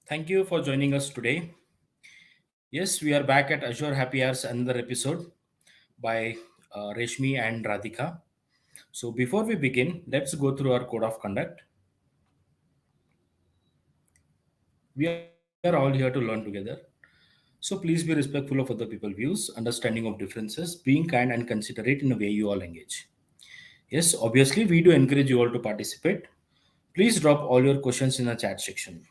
Thank you for joining us today. Yes, we are back at Azure Happy Hours, another episode by Reshmi and Radhika. So, before we begin, let's go through our code of conduct. We are all here to learn together. So, please be respectful of other people's views, understanding of differences, being kind and considerate in a way you all engage. Yes, obviously, we do encourage you all to participate. Please drop all your questions in the chat section.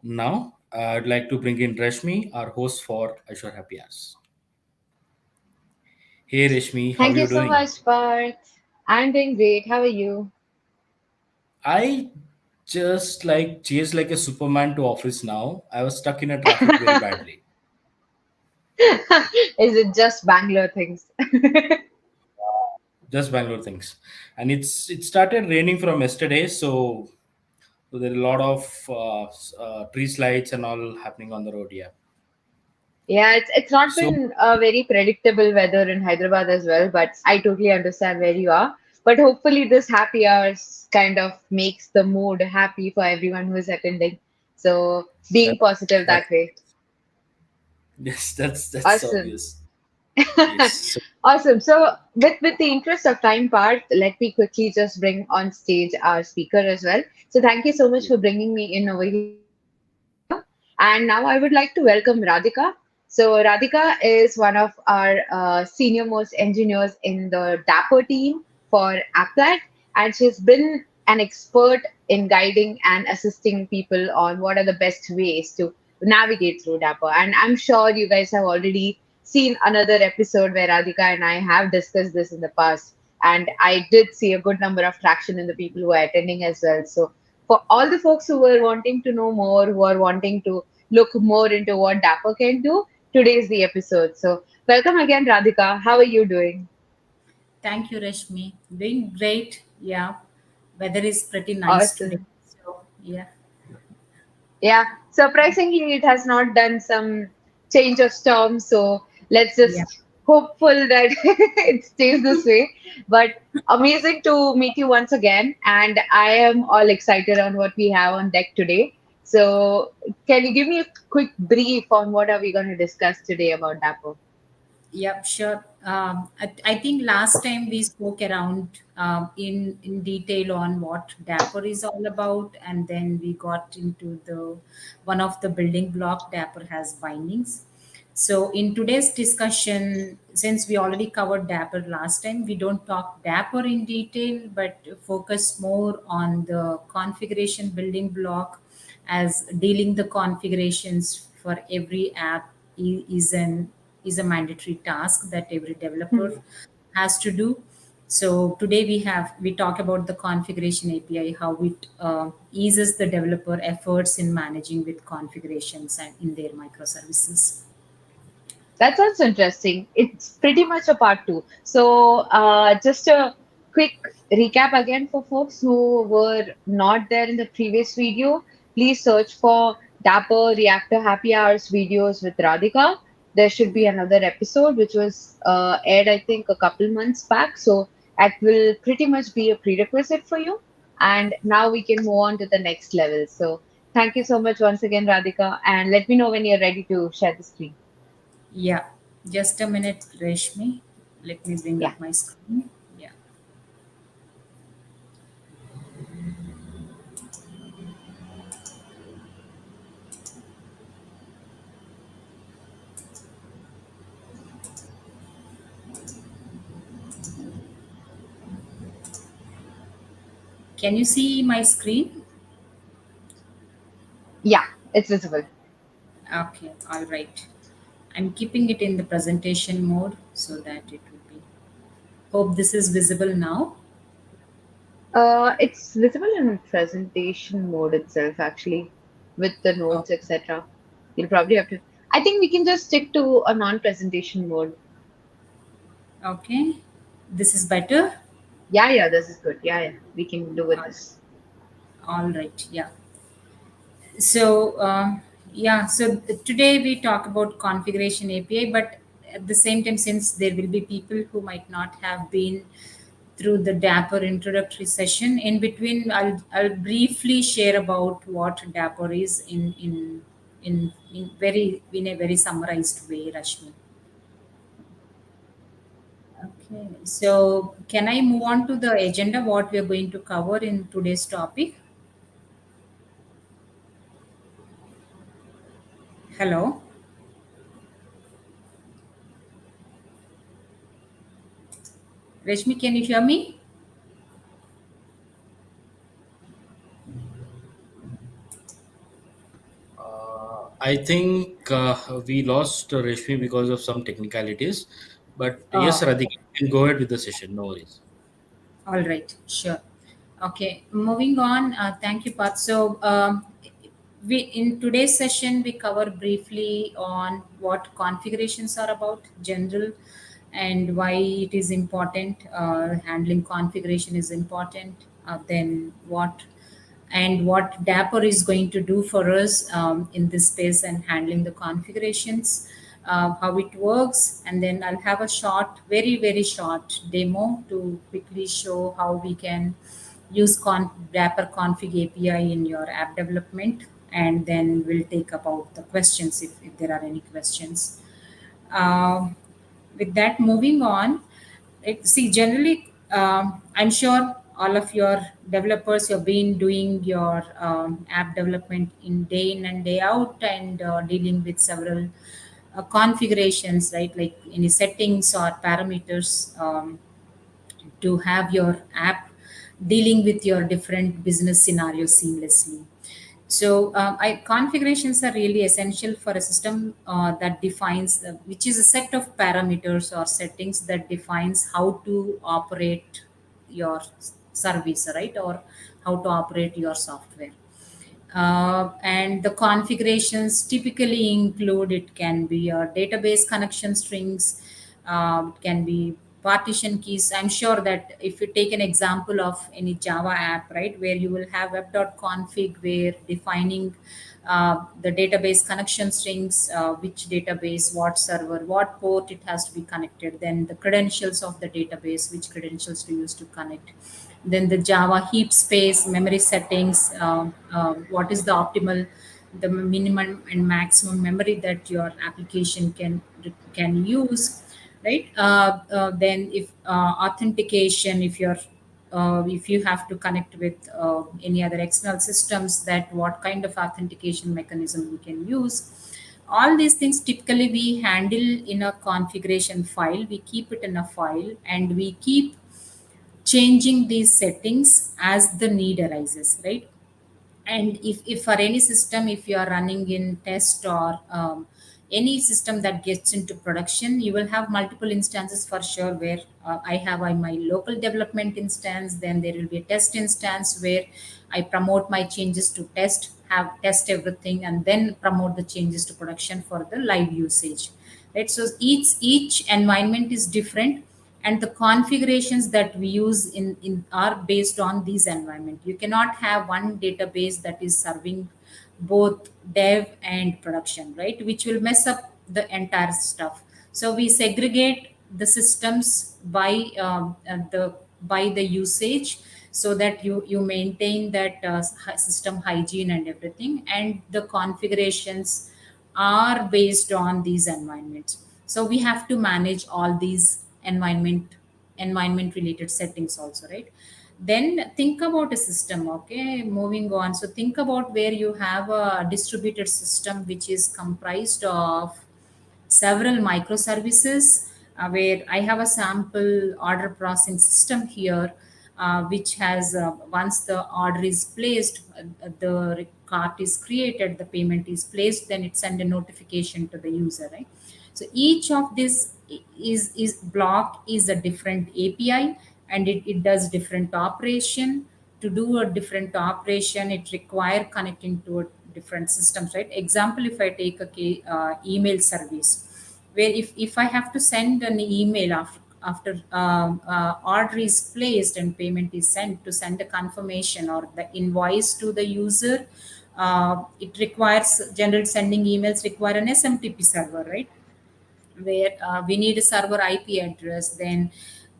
Now, I'd like to bring in Reshmi, our host for Azure Happy Hours. Hey Reshmi, how are Thank you you so doing? much, Parth. I'm doing great. How are you? I just like chased like a Superman to office now. I was stuck in a traffic very badly. Is it just Bangalore things? Just Bangalore things. And it started raining from yesterday, so there are a lot of tree slides and all happening on the road, yeah. Yeah, it's not So been a very predictable weather in Hyderabad as well, but I totally understand where you are. But hopefully, this happy hours kind of makes the mood happy for everyone who is attending. So, that being positive that that way. yes, that's Awesome. obvious. Yes. So, Awesome. So, with the interest of time part, let me quickly just bring on stage our speaker as well. So, thank you so much yeah. for bringing me in over here. And now I would like to welcome Radhika. So, Radhika is one of our senior most engineers in the DAPR team for Applet, and she's been an expert in guiding and assisting people on what are the best ways to navigate through DAPR. And I'm sure you guys have already seen another episode where Radhika and I have discussed this in the past. And I did see a good number of traction in the people who are attending as well. So, for all the folks who were wanting to know more, who are wanting to look more into what Dapper can do, today is the episode. So, welcome again, Radhika. How are you doing? Thank you, Rashmi. Doing great. Yeah. Weather is pretty nice today. Awesome. So, yeah. Yeah, surprisingly, it has not done some change of storm. So, let's Yeah. just hopeful that it stays this way. But amazing to meet you once again. And I am all excited on what we have on deck today. So, can you give me a quick brief on what are we going to discuss today about Dapper? Yep, sure. I think last time we spoke around in detail on what DAPR is all about, and then we got into the one of the building block DAPR has bindings. So in today's discussion, since we already covered DAPR last time, we don't talk DAPR in detail, but focus more on the configuration building block as dealing the configurations for every app is an is a mandatory task that every developer has to do. So today we talk about the configuration API, how it eases the developer efforts in managing with configurations and in their microservices. That sounds interesting. It's pretty much a part two. So, just a quick recap again for folks who were not there in the previous video. Please search for Dapper Reactor Happy Hours videos with Radhika. There should be another episode which was aired, I think, a couple months back. So, that will pretty much be a prerequisite for you. And now we can move on to the next level. So, thank you so much once again, Radhika. And let me know when you're ready to share the screen. Yeah, just a minute, Reshmi. Let me bring Yeah. up my screen. Yeah. Can you see my screen? Yeah, it's visible. Okay, all right. I'm keeping it in the presentation mode so that it will be. Hope this is visible now. It's visible in presentation mode itself, actually, with the Oh, notes, etc. You'll probably have to. I think we can just stick to a non-presentation mode. okay. This is better. Yeah, yeah, this is good. Yeah, yeah, we can do with All this. all right. Yeah. So, yeah. So today we talk about configuration API, but at the same time, since there will be people who might not have been through the DAPR introductory session. In between, I'll briefly share about what DAPR is in a very summarized way, Rashmi. Okay, so can I move on to the agenda? What we are going to cover in today's topic? Hello, Rashmi, can you hear me? I think we lost Reshmi because of some technicalities. But yes, Oh, Radhika, you can go ahead with the session. No worries. all right, sure. Okay, moving on. Thank you, Pat. So, we in today's session we cover briefly on what configurations are about, general, and why it is important. Handling configuration is important. Then what DAPR is going to do for us in this space and handling the configurations, how it works, and then I'll have a short, very, very short demo to quickly show how we can use DAPR config API in your app development, and then we'll take about the questions if there are any questions. Um, with that, moving on, see, generally, I'm sure all of your developers, you've been doing your app development in and day out, and dealing with several configurations, right? Like any settings or parameters to have your app dealing with your different business scenarios seamlessly. So, configurations are really essential for a system that defines, which is a set of parameters or settings that defines how to operate your service, right? Or how to operate your software. And the configurations typically include, it can be database connection strings, it can be partition keys. I'm sure that if you take an example of any Java app, right, where you will have web.config, where defining the database connection strings, which database, what server, what port it has to be connected, then the credentials of the database, which credentials to use to connect, then the Java heap space, memory settings, what is the optimal, the minimum and maximum memory that your application can use, right? Then if authentication, if you have to connect with any other external systems, that what kind of authentication mechanism we can use. All these things typically we handle in a configuration file. We keep it in a file, and we keep changing these settings as the need arises, right? And if for any system, if you are running in test, or any system that gets into production, you will have multiple instances for sure, where I have my local development instance, then there will be a test instance where I promote my changes to test everything, and then promote the changes to production for the live usage, right? So each environment is different, and the configurations that we use in are based on these environment. You cannot have one database that is serving both dev and production, right, which will mess up the entire stuff. So we segregate the systems by the usage, so that you maintain that system hygiene and everything, and the configurations are based on these environments. So we have to manage all these environment related settings also, right? Then think about a system. Okay, moving on, so think about where you have a distributed system which is comprised of several microservices, where I have a sample order processing system here, which has, once the order is placed, the cart is created, the payment is placed, then it send a notification to the user, right? So each of this is block is a different API, and it does different operation. To do a different operation, it require connecting to a different systems, right? Example, if I take email service, where if I have to send an email after order is placed and payment is sent, to send a confirmation or the invoice to the user, it requires, general sending emails require an SMTP server, right? Where we need a server IP address, then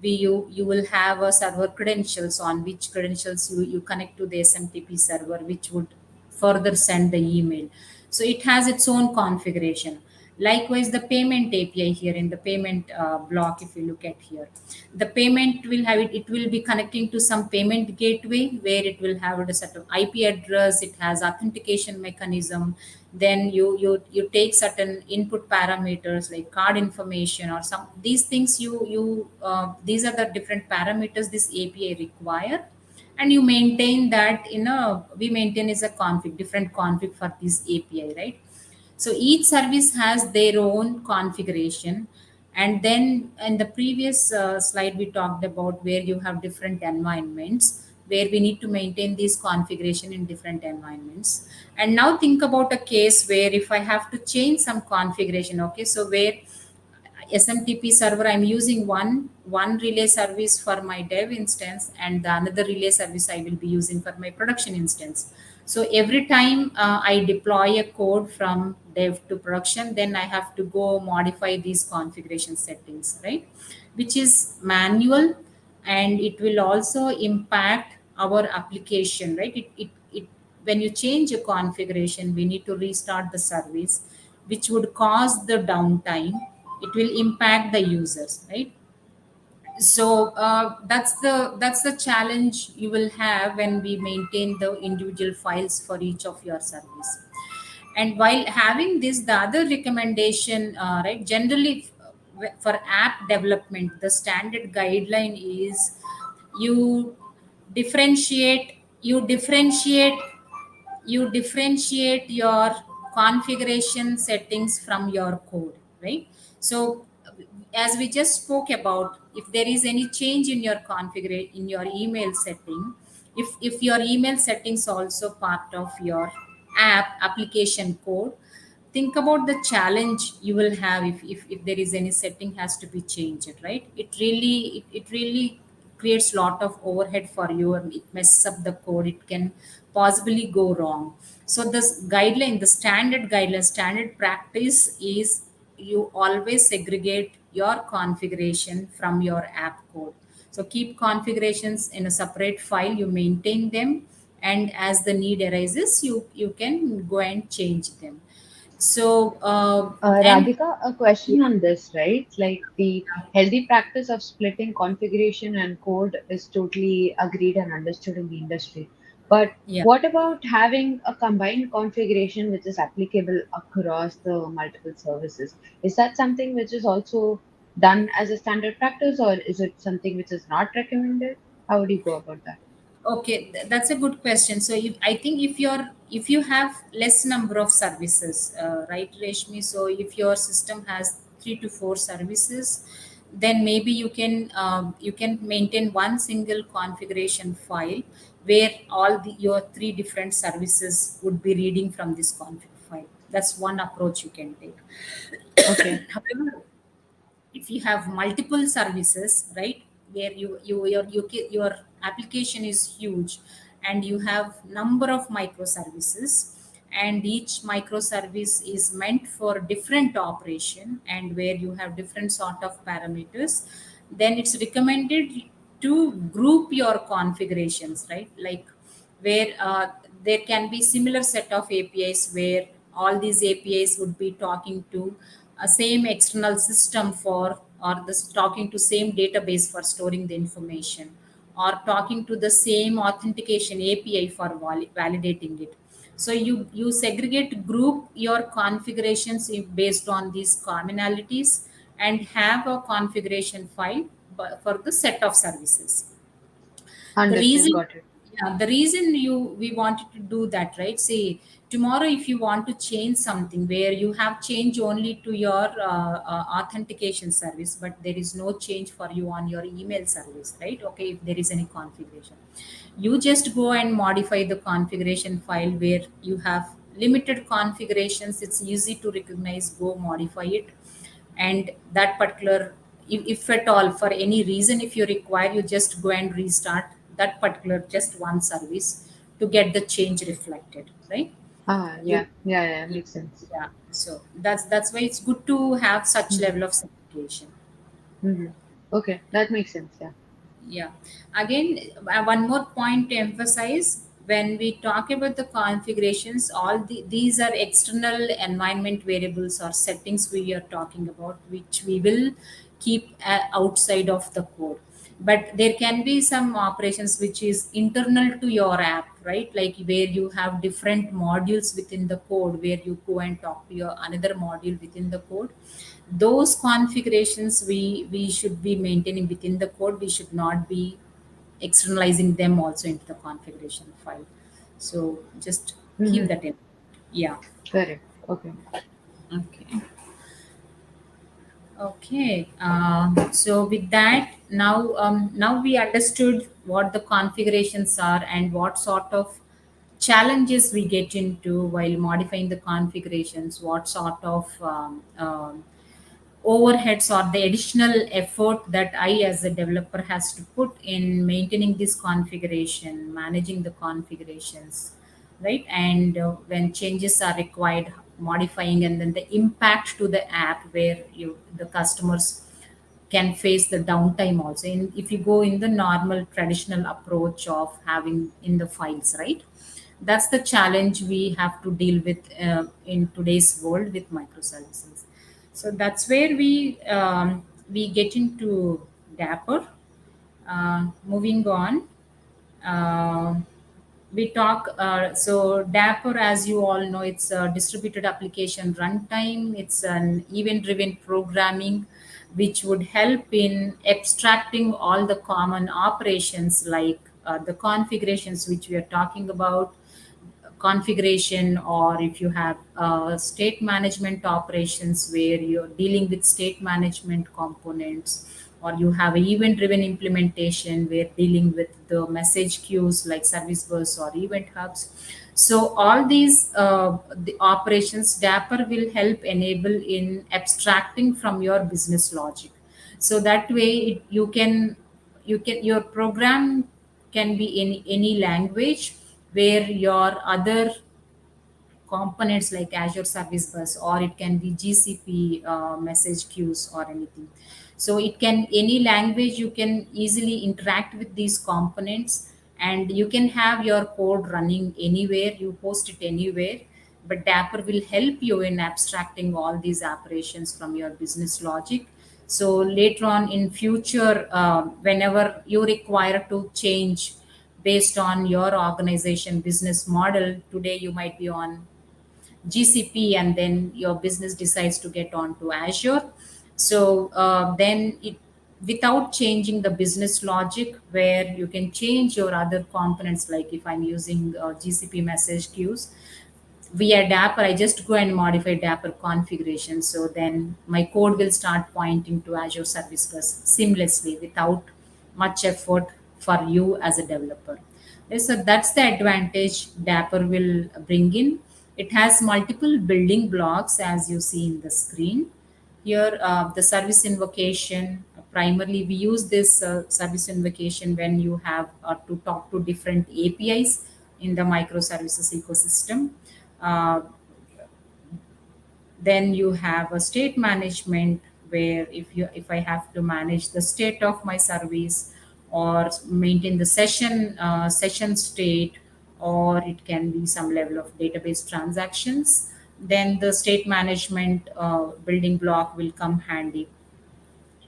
you will have a server credentials, on which credentials you connect to the SMTP server, which would further send the email. So it has its own configuration. Likewise, the payment API here in the payment block, if you look at here, the payment will have it will be connecting to some payment gateway where it will have a set of IP address, it has authentication mechanism. Then you take certain input parameters like card information or some these things, you these are the different parameters this API require, and you maintain that in a we maintain is a config, different config for this API, right? So each service has their own configuration. And then in the previous slide, we talked about where you have different environments where we need to maintain this configuration in different environments. And now think about a case where if I have to change some configuration, okay, so where SMTP server, I'm using one relay service for my dev instance, and the another relay service I will be using for my production instance. So every time I deploy a code from dev to production, then I have to go modify these configuration settings, right? Which is manual, and it will also impact our application, right? It when you change a configuration, we need to restart the service, which would cause the downtime. It will impact the users, right? So that's the challenge you will have when we maintain the individual files for each of your service. And while having this, the other recommendation, right, generally for app development, the standard guideline is you differentiate you differentiate your configuration settings from your code, right? So as we just spoke about, if there is any change in your configuration in your email setting, if your email settings also part of your application code, think about the challenge you will have if there is any setting has to be changed, right? It really creates a lot of overhead for you, and it messes up the code, it can possibly go wrong. So this guideline, the standard guideline, standard practice is you always segregate your configuration from your app code. So keep configurations in a separate file, you maintain them, and as the need arises, you can go and change them. So and Radhika, a question on this, right? Like the healthy practice of splitting configuration and code is totally agreed and understood in the industry. But yeah. what about having a combined configuration which is applicable across the multiple services? Is that something which is also done as a standard practice, or is it something which is not recommended? How would you go about that? Okay, that's a good question. So I think if you have less number of services, right, Reshmi? So if your system has 3 to 4 services, then maybe you can maintain one single configuration file where your 3 different services would be reading from this config file. That's one approach you can take. Okay. However, if you have multiple services, right, where your application is huge, and you have number of microservices, and each microservice is meant for different operation, and where you have different sort of parameters, then it's recommended to group your configurations, right? Like where there can be similar set of APIs where all these APIs would be talking to a same external system for, or this talking to same database for storing the information, or talking to the same authentication API for validating it. So you segregate, group your configurations based on these commonalities, and have a configuration file for the set of services. The Understood. reason, Got it. yeah, the reason we wanted to do that, right? Say tomorrow if you want to change something where you have change only to your authentication service, but there is no change for you on your email service, right? Okay, if there is any configuration, you just go and modify the configuration file where you have limited configurations, it's easy to recognize, go modify it. And that particular, if at all for any reason if you require, you just go and restart that particular just one service to get the change reflected, right? Ah, You yeah, yeah, yeah, makes sense. Yeah, so that's why it's good to have such Mm-hmm. level of segregation. Mm-hmm. Okay, that makes sense. Yeah. Yeah. Again, one more point to emphasize, when we talk about the configurations, these are external environment variables or settings we are talking about, which we will keep outside of the code. But there can be some operations which is internal to your app, right? Like where you have different modules within the code, where you go and talk to your another module within the code. Those configurations we should be maintaining within the code. We should not be externalizing them also into the configuration file. So just keep Mm-hmm. that in. Yeah. Correct. Okay. Okay. Okay. So with that, now we understood what the configurations are and what sort of challenges we get into while modifying the configurations. What sort of overheads or the additional effort that I as a developer has to put in maintaining this configuration, managing the configurations, right? And when changes are required, modifying, and then the impact to the app where the customers can face the downtime also. And if you go in the normal traditional approach of having in the files, right? That's the challenge we have to deal with in today's world with microservices. So that's where we get into DAPR. Moving on, uh, we talk. So DAPR, as you all know, it's a distributed application runtime. It's an event-driven programming, which would help in abstracting all the common operations like the configurations which we are talking about, configuration, or if you have state management operations where you're dealing with state management components, or you have an event driven implementation where dealing with the message queues like service bus or event hubs. So all these the operations DAPR will help enable in abstracting from your business logic. So that way your program can be in any language, where your other components like Azure Service Bus, or it can be GCP message queues or anything. So it can any language, you can easily interact with these components, and you can have your code running anywhere, you host it anywhere. But DAPR will help you in abstracting all these operations from your business logic. So later on in future, whenever you require to change based on your organization business model, today you might be on GCP, and then your business decides to get onto Azure. So then it, without changing the business logic, where you can change your other components, like if I'm using GCP message queues via DAPR, I just go and modify DAPR configuration. So then my code will start pointing to Azure Service Bus seamlessly without much effort for you as a developer. So that's the advantage DAPR will bring in. It has multiple building blocks as you see in the screen. Here, the service invocation, primarily we use this service invocation when you have to talk to different APIs in the microservices ecosystem. Uh, then you have a state management, where if I have to manage the state of my service, or maintain the session state, or it can be some level of database transactions, then the state management building block will come handy.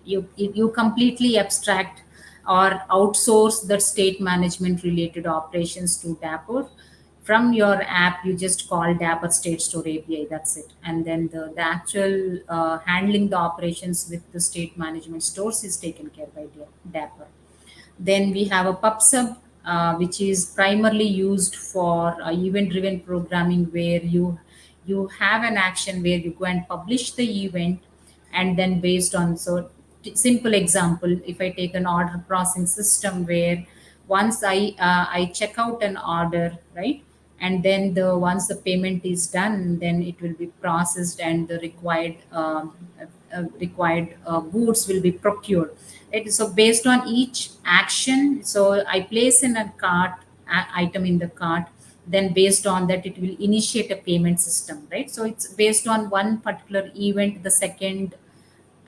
You completely abstract or outsource the state management related operations to DAPR. From your app, you just call DAPR State Store API. That's it. And then the actual handling the operations with the state management stores is taken care by DAPR. Then we have a PubSub, which is primarily used for event-driven programming, where you have an action where you go and publish the event, and then based on simple example, if I take an order processing system, where once I check out an order, right, and then the once the payment is done, then it will be processed, and the required goods will be procured. Right? So based on each action, so I place in a cart item in the cart, then based on that it will initiate a payment system, right? So it's based on one particular event, the second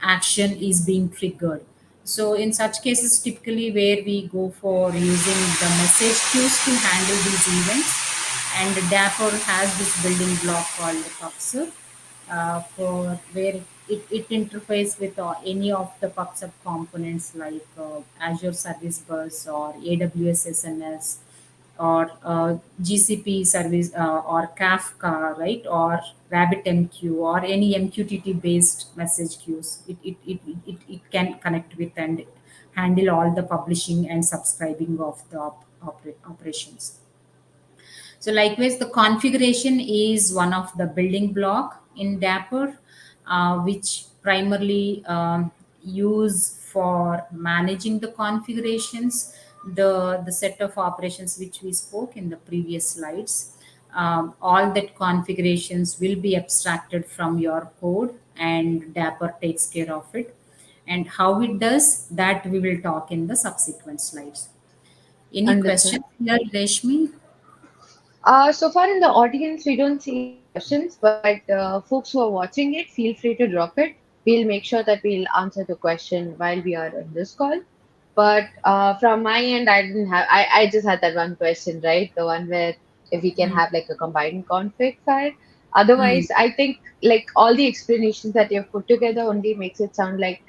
action is being triggered. So in such cases, typically where we go for using the message queues to handle these events, and DAPR has this building block called the PubSub, for where it interface with any of the PubSub components like Azure Service Bus or AWS SNS or GCP service or Kafka, right? Or RabbitMQ or any MQTT based message queues. It can connect with and handle all the publishing and subscribing of the operations. So likewise, the configuration is one of the building block in DAPR, which primarily use for managing the configurations, the set of operations which we spoke in the previous slides. All that configurations will be abstracted from your code, and DAPR takes care of it. And how it does that we will talk in the subsequent slides. Any Understood. questions here, Reshmi? So far in the audience, we don't see any questions, but folks who are watching it, feel free to drop it. We'll make sure that we'll answer the question while we are on this call. But from my end, I didn't have, I just had that one question, right? The one where if we can have like a combined config file. Mm. Otherwise, I think like all the explanations that you've put together only makes it sound like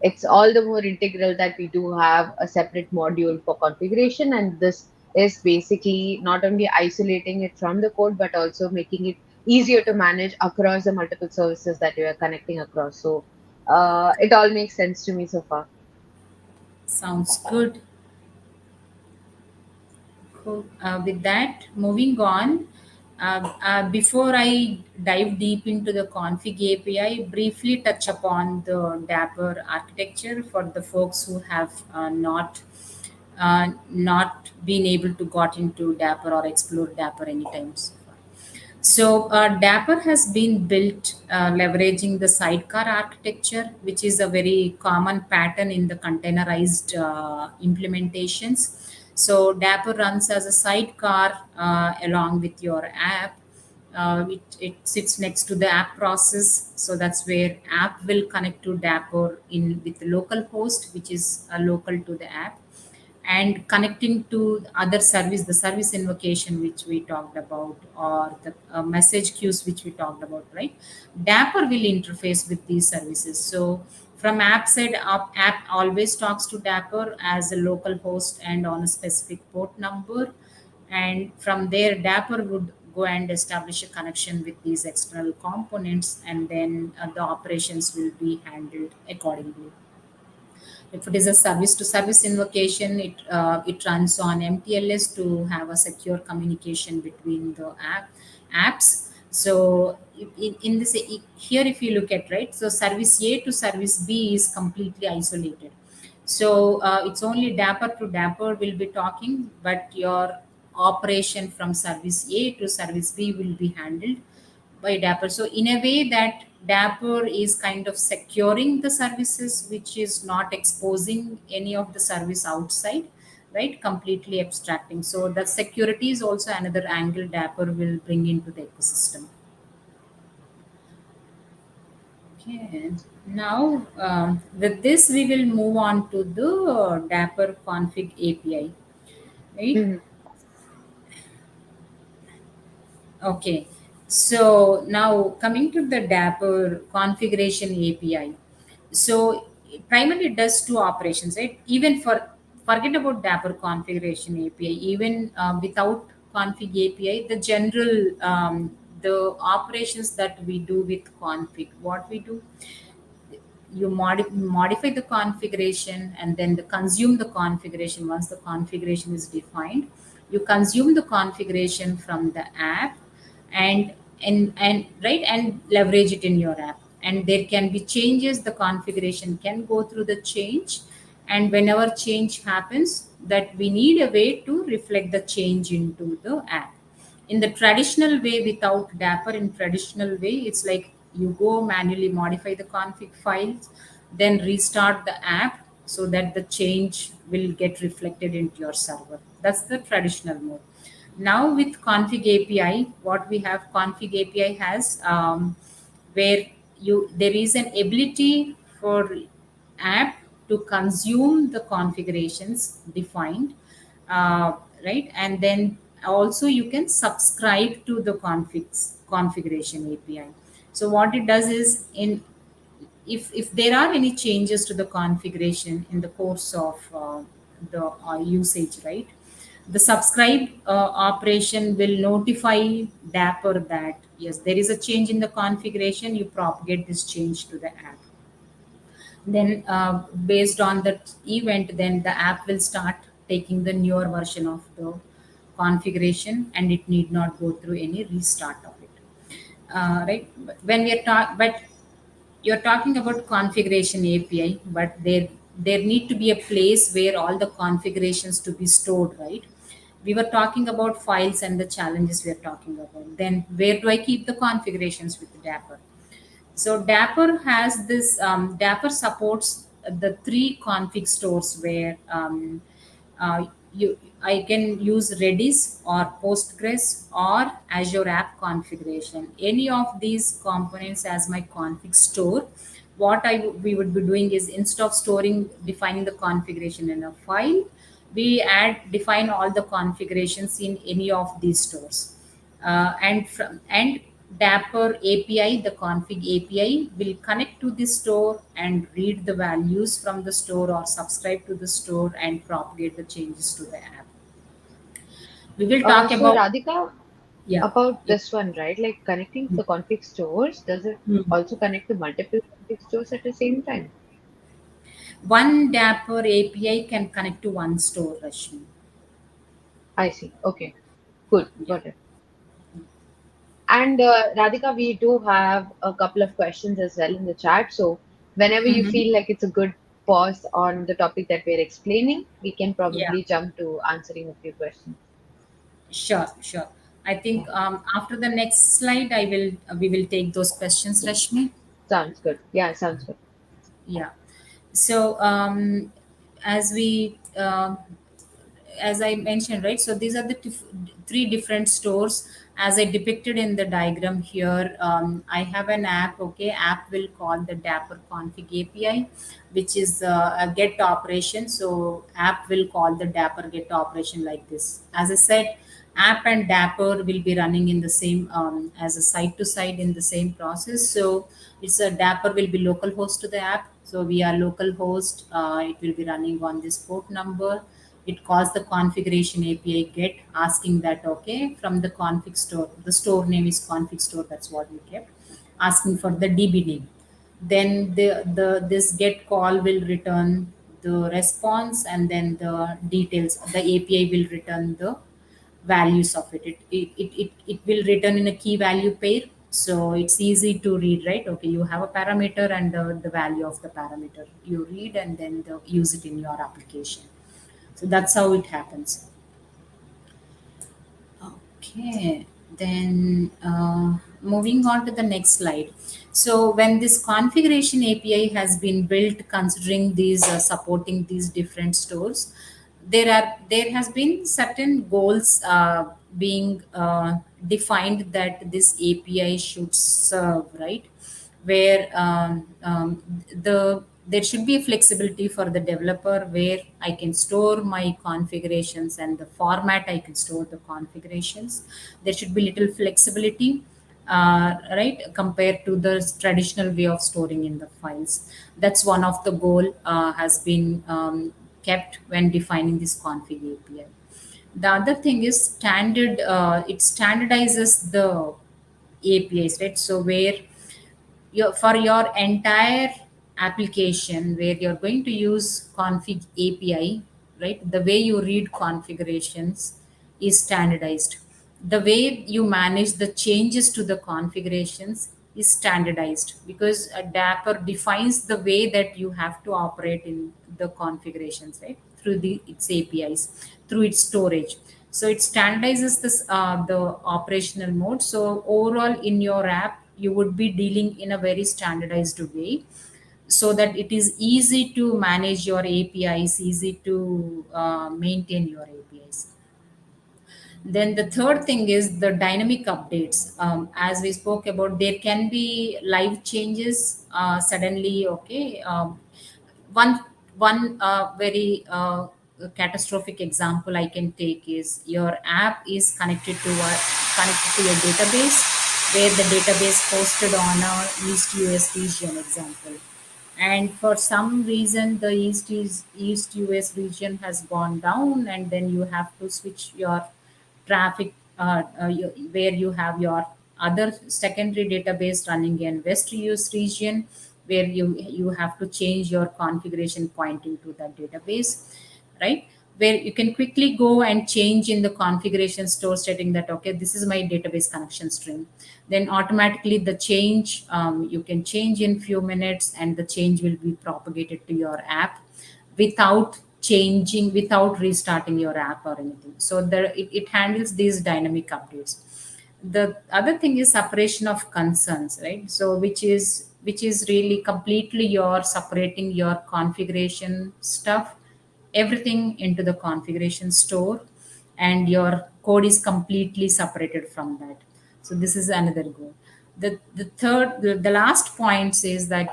it's all the more integral that we do have a separate module for configuration, and this is basically not only isolating it from the code but also making it easier to manage across the multiple services that you are connecting across. So it all makes sense to me so far. Sounds good. Cool. With that, moving on, before I dive deep into the config API, briefly touch upon the DAPR architecture for the folks who have not been able to got into DAPR or explore DAPR anytime so far. So DAPR has been built leveraging the sidecar architecture, which is a very common pattern in the containerized implementations. So DAPR runs as a sidecar along with your app. It sits next to the app process. So that's where app will connect to DAPR in with the local host, which is local to the app, and connecting to other service, the service invocation which we talked about, or the message queues which we talked about, right? DAPR will interface with these services. So from app side, app always talks to DAPR as a local host and on a specific port number, and from there DAPR would go and establish a connection with these external components, and then the operations will be handled accordingly. If it is a service to service invocation, it runs on MTLS to have a secure communication between the apps. So in this here, if you look at, right, so service A to service B is completely isolated. So it's only DAPR to DAPR will be talking, but your operation from service A to service B will be handled by DAPR. So in a way that DAPR is kind of securing the services, which is not exposing any of the service outside, right? Completely abstracting. So the security is also another angle DAPR will bring into the ecosystem. Okay. Now, with this, we will move on to the DAPR config API, right? Mhm. Okay. So now coming to the DAPR configuration API. So it primarily does two operations, right? Even forget about DAPR configuration API, even without config API, the general the operations that we do with config, what we do, you modify the configuration, and then the consume the configuration. Once the configuration is defined, you consume the configuration from the app, and and right, and leverage it in your app, and there can be changes, the configuration can go through the change, and whenever change happens, that we need a way to reflect the change into the app. In the traditional way, without DAPR, in traditional way, it's like you go manually modify the config files, then restart the app so that the change will get reflected into your server. That's the traditional mode. Now with config API, what we have, config API has where you there is an ability for app to consume the configurations defined, uh, right? And then also you can subscribe to the configuration API. So what it does is, in if there are any changes to the configuration in the course of the usage, right, the subscribe operation will notify DAPR that yes, there is a change in the configuration, you propagate this change to the app. Then based on that event, then the app will start taking the newer version of the configuration, and it need not go through any restart of it. Right, when we are but you're talking about configuration API, but there need to be a place where all the configurations to be stored, right? We were talking about files and the challenges we are talking about. Then where do I keep the configurations with DAPR? So DAPR has this, DAPR supports the three config stores where uh, I can use Redis or Postgres or Azure App Configuration. Any of these components as my config store. What we would be doing is, instead of defining the configuration in a file, we define all the configurations in any of these stores. And DAPR API, the config API, will connect to the store and read the values from the store or subscribe to the store and propagate the changes to the app. We will talk So about, Radhika, yeah, about yeah. this one, right? Like connecting to the config stores, does it Hmm. also connect to multiple config stores at the same time? One DAPR API can connect to one store, Rashmi. I see. Okay, good, Yeah. got it. And Radhika, we do have a couple of questions as well in the chat. So whenever you Mm-hmm. feel like it's a good pause on the topic that we're explaining, we can Yeah. probably jump to answering a few questions. Sure, sure. I Yeah, think after the next slide, we will take those questions, Rashmi. sounds good. Yeah, sounds good. Yeah. So as we as I mentioned, right? So these are the three different stores as I depicted in the diagram here. I have an app. Okay, app will call the DAPR config API, which is a get operation. So app will call the DAPR get operation like this. As I said, app and DAPR will be running in the same, as a side to side in the same process. So it's a DAPR will be local host to the app. So we are local host. It will be running on this port number. It calls the configuration API get, asking that okay, from the config store, the store name is config store. That's what we kept asking for the DB name. Then the this get call will return the response, and then the details. The API will return the values of it. It will return in a key value pair. So it's easy to read, right? Okay, you have a parameter and the value of the parameter. You read and then use it in your application. So that's how it happens. Okay, then moving on to the next slide. So when this configuration API has been built, considering these supporting these different stores, there has been certain goals being defined that this API should serve, right? Where there should be a flexibility for the developer where I can store my configurations and the format I can store the configurations. There should be little flexibility, right, compared to the traditional way of storing in the files. That's one of the goal has been kept when defining this config API. The other thing is standard. It standardizes the APIs, right? So where for your entire application where you're going to use config API, right? The way you read configurations is standardized. The way you manage the changes to the configurations is standardized, because a DAPR defines the way that you have to operate in the configurations, right? Through its APIs, through its storage. So it standardizes the operational mode. So overall in your app, you would be dealing in a very standardized way, so that it is easy to manage your APIs, easy to maintain your APIs. Then the third thing is the dynamic updates. As we spoke about, there can be live changes suddenly. Okay, one one very catastrophic example I can take is your app is connected to your database, where the database hosted on a East US region example, and for some reason the East US region has gone down, and then you have to switch your traffic where you have your other secondary database running in West US region, where you have to change your configuration pointing to that database, right? Where you can quickly go and change in the configuration store, stating that okay, this is my database connection string. Then automatically the change, you can change in few minutes, and the change will be propagated to your app without restarting your app or anything. So it handles these dynamic updates. The other thing is separation of concerns, right? So which is really completely your separating your configuration stuff, everything into the configuration store, and your code is completely separated from that. So this is another goal. The last point is that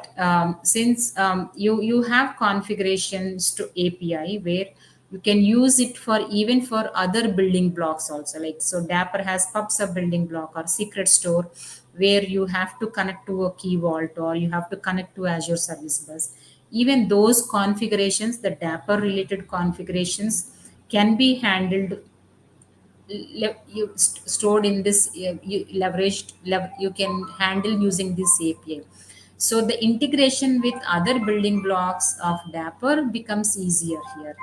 since you have configurations to API, where you can use it for even for other building blocks also, like so DAPR has pub sub building block or secret store, where you have to connect to a key vault or you have to connect to Azure Service Bus. Even those configurations, the DAPR related configurations, can be handled, stored in this, you can handle using this API. So the integration with other building blocks of DAPR becomes easier here.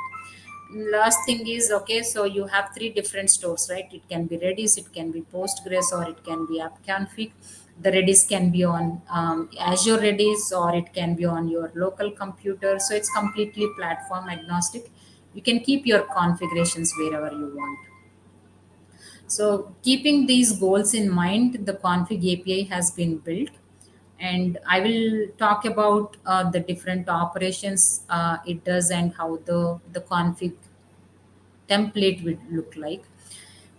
Last thing is, okay, so you have three different stores, right? It can be Redis, it can be Postgres, or it can be app config. The Redis can be on Azure Redis, or it can be on your local computer. So it's completely platform agnostic. You can keep your configurations wherever you want. So keeping these goals in mind, the config API has been built, and I will talk about the different operations it does and how the config template would look like.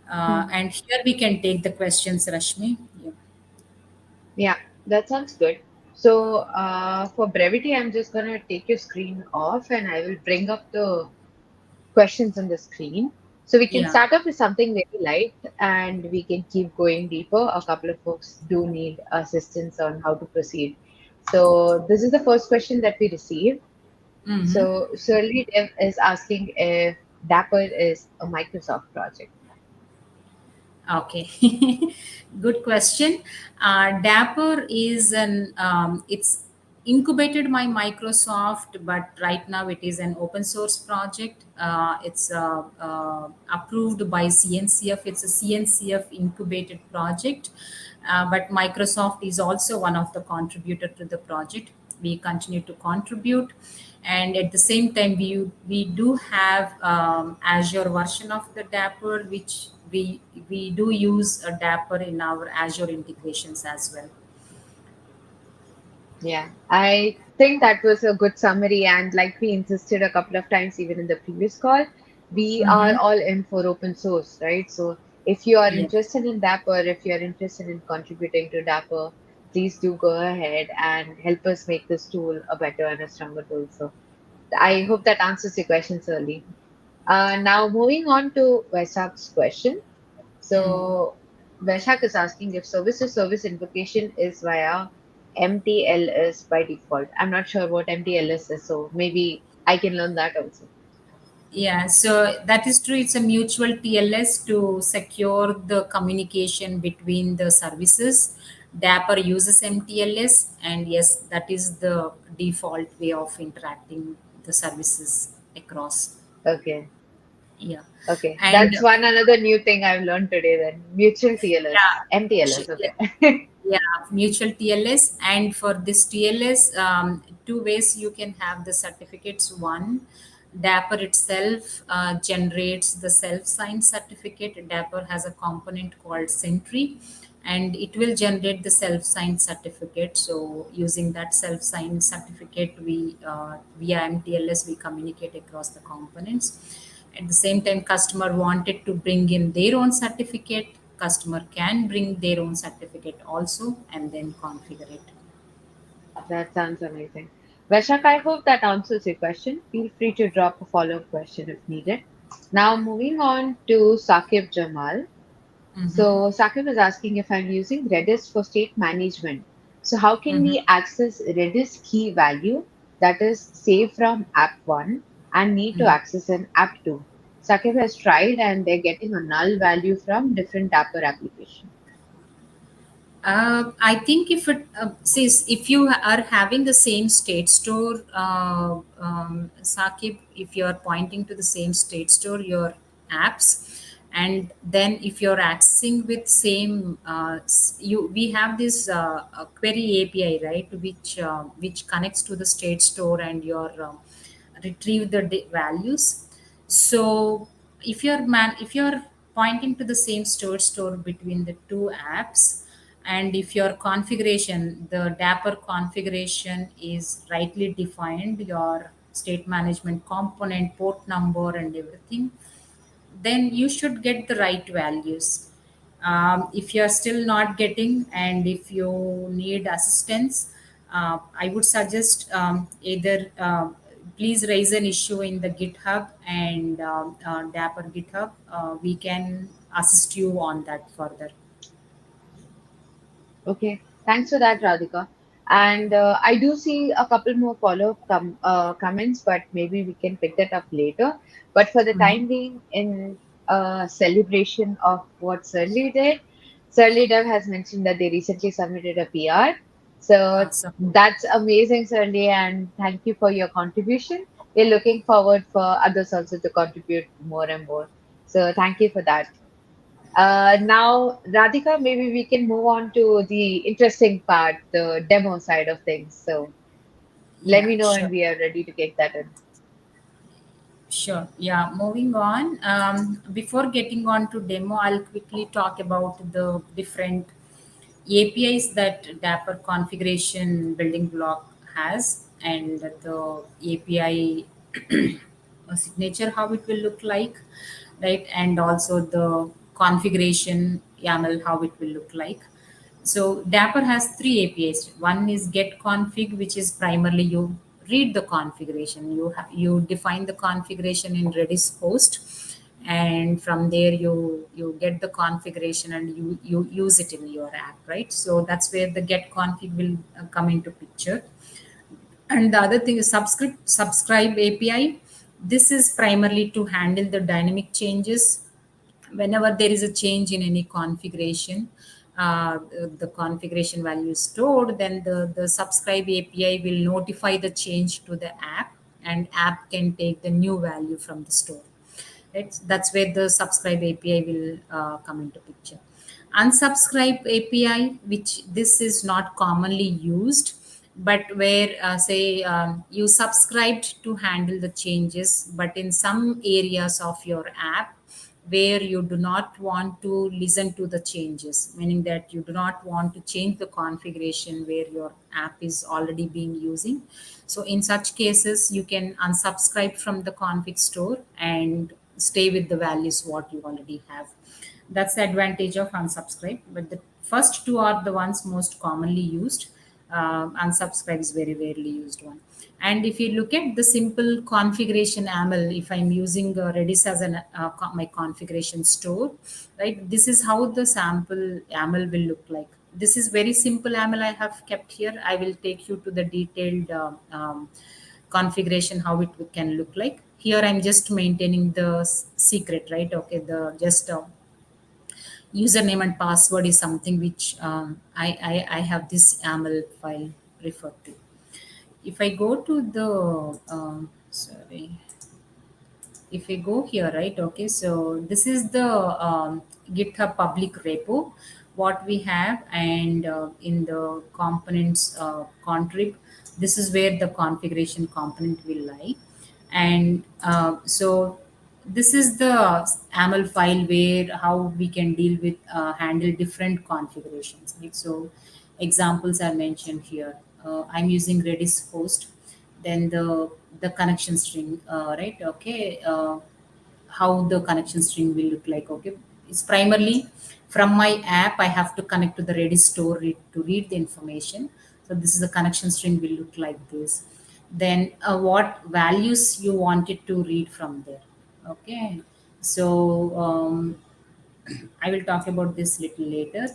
Hmm. And here we can take the questions, Rashmi. Yeah. Yeah, that sounds good. So, for brevity, I'm just gonna take your screen off and I will bring up the questions on the screen. So we can Yeah. start off with something very light and we can keep going deeper. A couple of folks do need assistance on how to proceed. So this is the first question that we received. Mm-hmm. So Shirley Dev is asking if Dapper is a Microsoft project. Okay, good question. DAPR is it's incubated by Microsoft, but right now it is an open source project. It's approved by CNCF. It's a CNCF incubated project, but Microsoft is also one of the contributor to the project. We continue to contribute, and at the same time we do have Azure version of the DAPR, which we do use a DAPR in our Azure integrations as well. Yeah, I think that was a good summary. And like we insisted a couple of times, even in the previous call, we are Mm-hmm. all in for open source, right? So if you are Yeah. interested in Dapper, if you are interested in contributing to Dapper, please do go ahead and help us make this tool a better and a stronger tool. So I hope that answers your questions early. Now moving on to Vaishak's question. Mm. So Vaishak is asking if service to service invocation is via MTLS by default. I'm not sure what MTLS is, so maybe I can learn that also. Yeah, so that is true. It's a mutual TLS to secure the communication between the services. DAPR uses MTLS, and yes, that is the default way of interacting the services across. Okay. Yeah, Okay. and That's one another new thing I've learned today then. Mutual TLS. MTLS. yeah, Okay. yeah, mutual TLS. And for this TLS, two ways you can have the certificates. One, DAPR itself generates the self-signed certificate. DAPR has a component called Sentry, and it will generate the self-signed certificate. So using that self-signed certificate, we via MTLS we communicate across the components. At the same time, customer wanted to bring in their own certificate. Customer can bring their own certificate also and then configure it. That sounds amazing. Vashak, I hope that answers your question. Feel free to drop a follow-up question if needed. Now, moving on to Saqib Jamal. Mm-hmm. So, Saqib is asking if I'm using Redis for state management. So, how can Mm-hmm. we access Redis key value that is saved from app 1 and need to access in app 2? Saqib has tried and they're getting a null value from different DAPR applications. I think if it says if you are having the same state store, Sakib, if you are pointing to the same state store, your apps, and then if you're accessing with same, you we have this query API, right, which connects to the state store and your retrieve the values. So if you're pointing to the same store between the two apps, and if your configuration, the DAPR configuration is rightly defined, your state management component, port number, and everything, then you should get the right values. If you are still not getting, and if you need assistance, I would suggest either please raise an issue in the GitHub and DAPR GitHub. We can assist you on that further. Okay, thanks for that, Radhika. And I do see a couple more follow-up comments, but maybe we can pick that up later. But for the Mhm. time being, in celebration of what Surly did, Surly Dev has mentioned that they recently submitted a PR. So Awesome. that's amazing, Surly, and thank you for your contribution. We're looking forward for others also to contribute more and more. So thank you for that. Now, Radhika, maybe we can move on to the interesting part, the demo side of things. So let Yeah, me know when sure. we are ready to get that in. Sure. Yeah. Moving on. Before getting on to demo, I'll quickly talk about the different APIs that DAPR configuration building block has, and the API signature, how it will look like, right? And also the configuration YAML, how it will look like. So DAPR has three APIs. One is get config, which is primarily you read the configuration. You define the configuration in Redis host, and from there you get the configuration and you use it in your app, right? So that's where the get config will come into picture. And the other thing is subscribe API. This is primarily to handle the dynamic changes whenever there is a change in any configuration. The configuration value is stored, then the subscribe API will notify the change to the app, and app can take the new value from the store. Right? That's where the subscribe API will come into picture. Unsubscribe API, which this is not commonly used, but where say you subscribed to handle the changes, but in some areas of your app where you do not want to listen to the changes, meaning that you do not want to change the configuration where your app is already being using. So in such cases, you can unsubscribe from the config store and stay with the values what you already have. That's the advantage of unsubscribe. But the first two are the ones most commonly used. Unsubscribe is very rarely used one. And if you look at the simple configuration YAML, if I'm using Redis as my configuration store, right? This is how the sample YAML will look like. This is very simple YAML I have kept here. I will take you to the detailed configuration how it can look like. Here I'm just maintaining the secret, right? Okay, the just username and password is something which I have this YAML file referred to. If I go to the sorry, if we go here, right? Okay, so this is the GitHub public repo what we have, and in the components contrib, this is where the configuration component will lie. And so this is the YAML file where how we can deal with handle different configurations, right? So examples are mentioned here. I'm using Redis host, then the connection string, right? Okay, how the connection string will look like. Okay, it's primarily from my app I have to connect to the Redis store to read the information. So this is the connection string will look like this. then what values you wanted to read from there. Okay, so I will talk about this little later.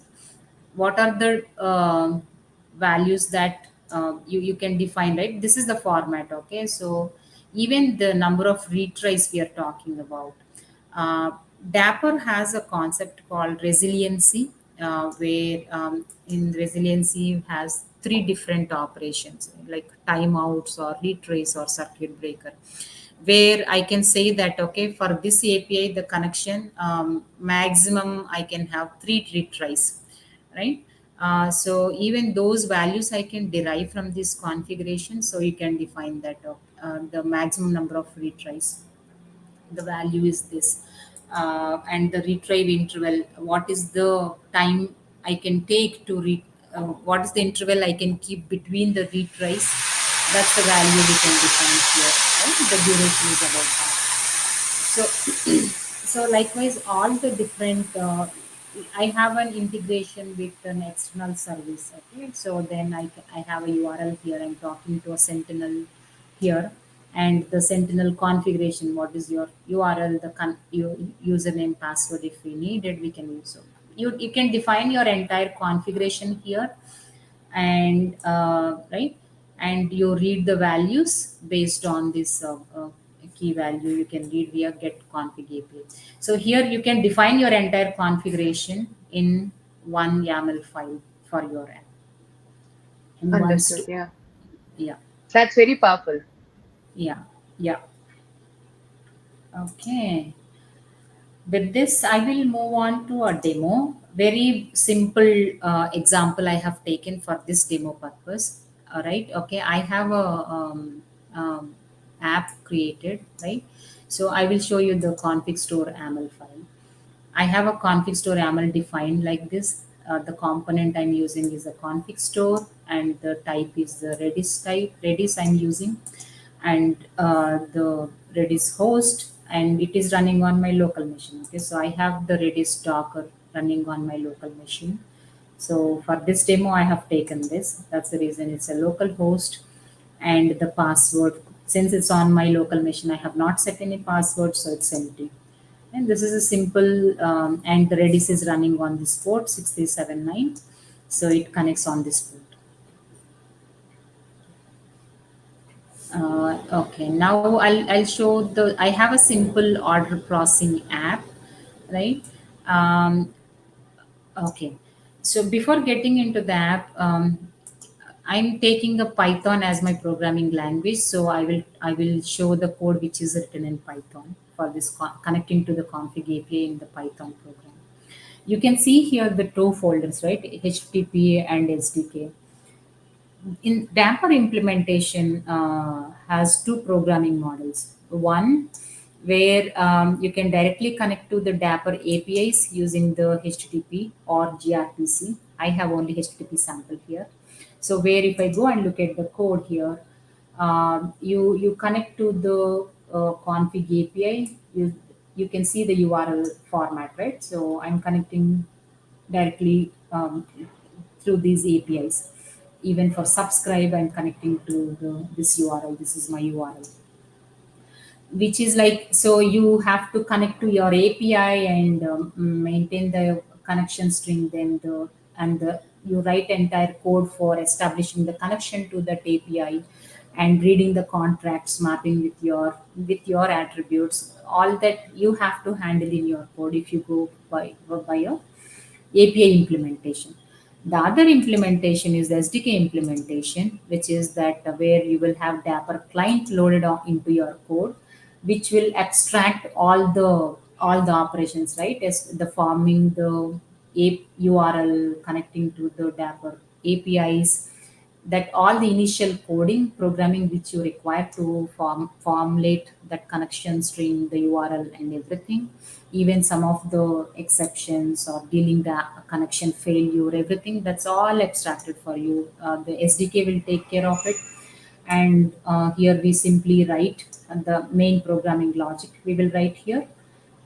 What are the values that you can define, right? This is the format. Okay, so even the number of retries we are talking about. uh, DAPR has a concept called resiliency, where in resiliency has three different operations like timeouts or retrace or circuit breaker, where I can say that, okay, for this API, the connection maximum I can have three retries, right? So even those values I can derive from this configuration. So you can define that the maximum number of retries, the value is this, and the retrieve interval, what is the time I can take to what is the interval I can keep between the retries. That's the value we can define here, right? The duration is about that. So so likewise all the different I have an integration with an external service. Okay, so then I have a URL here, I'm talking to a sentinel here, and the sentinel configuration, what is your URL, the username, password, if we needed we can use. So you can define your entire configuration here, and right, and you read the values based on this key value you can read via get config API. So here you can define your entire configuration in one YAML file for your app in one Understood. store. Yeah. Yeah, That's very powerful. yeah, yeah. Okay. With this, I will move on to a demo. Very simple example I have taken for this demo purpose. All right. Okay. I have a app created, right? So I will show you the config store YAML file. I have a config store YAML defined like this. The component I'm using is a config store, and the type is the Redis type. Redis I'm using, and the Redis host, and it is running on my local machine. Okay, so I have the Redis Docker running on my local machine. So for this demo, I have taken this. That's the reason it's a local host, and the password. Since it's on my local machine, I have not set any password, so it's empty. And this is a simple, and the Redis is running on this port 6379. So it connects on this port. Okay, now I'll show the, I have a simple order processing app, right? Um, okay, so before getting into the app, I'm taking a Python as my programming language. So I will show the code which is written in Python for this connecting to the config API in the Python program. You can see here the two folders, right? HTTP and SDK. In DAPR implementation has two programming models. One where you can directly connect to the DAPR APIs using the HTTP or gRPC. I have only HTTP sample here. So where if I go and look at the code here, you connect to the config API. You can see the URL format, right? So I'm connecting directly through these APIs. Even for subscribe, I'm connecting to this URL. This is my URL, which is like, so you have to connect to your API and maintain the connection string. Then you write entire code for establishing the connection to that API and reading the contracts, mapping with your attributes. All that you have to handle in your code if you go by a API implementation. The other implementation is the SDK implementation, which is that where you will have DAPR client loaded into your code, which will extract all the operations, right? As the forming the URL, connecting to the DAPR APIs, that all the initial coding programming which you require to formulate that connection string, the URL and everything, even some of the exceptions or dealing the connection failure, everything that's all abstracted for you. The SDK will take care of it, and here we simply write the main programming logic we will write here,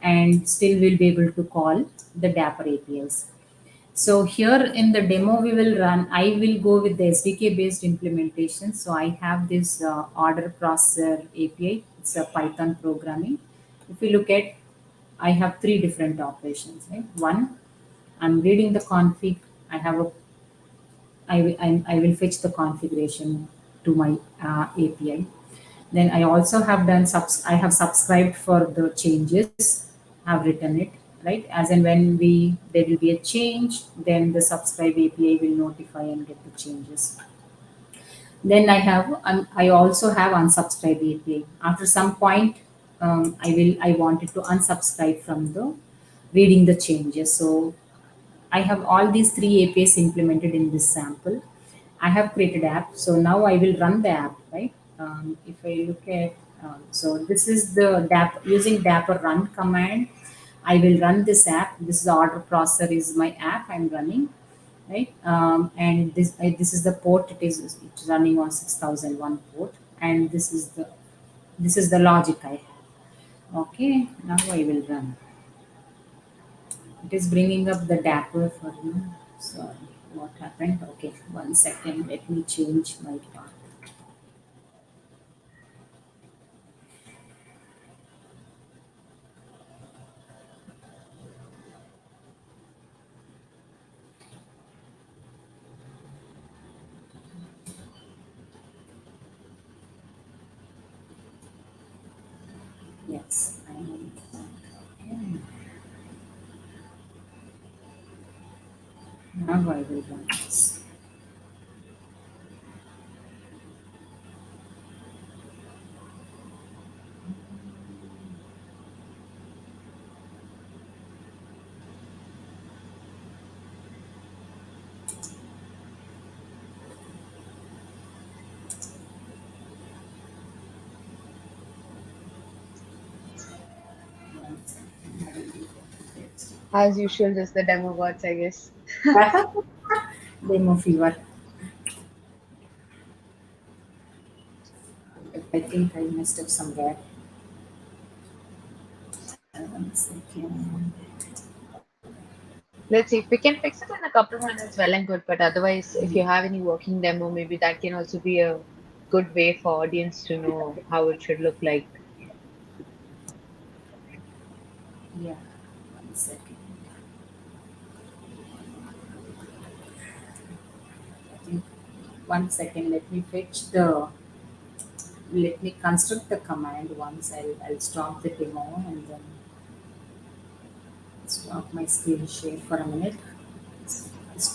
and still we'll be able to call the DAPR APIs. So here in the demo we will run, I will go with the SDK based implementation. So I have this order processor API. It's a Python programming. If you look at, I have three different operations. Right? One, I'm reading the config. I have a I will fetch the configuration to my API. Then I also have done I have subscribed for the changes, have written it, right? As and when there will be a change, then the subscribe API will notify and get the changes. Then I also have unsubscribe API. After some point, I wanted to unsubscribe from the reading the changes. So I have all these three APIs implemented in this sample. I have created app. So now I will run the app, right? If I look at, so this is the using DAPR run command. I will run this app. This is the order processor is my app I'm running, right? And this is the port. It's running on 6001 port, and this is the logic I have. Okay, now I will run. It is bringing up the DAPR for you. Sorry, what happened? Okay, 1 second. Let me change my path. Yes, I am. Okay, now I will run this. One second. I will do that. As usual, just the demo gods, I guess. Demo fever. I think I messed up somewhere. 1 second. Let's see if we can fix it in a couple of minutes. Well and good, but otherwise, if you have any working demo, maybe that can also be a good way for audience to know how it should look like. Yeah, 1 second. I think 1 second. Let me construct the command once. I'll stop the demo and then stop my screen share for a minute.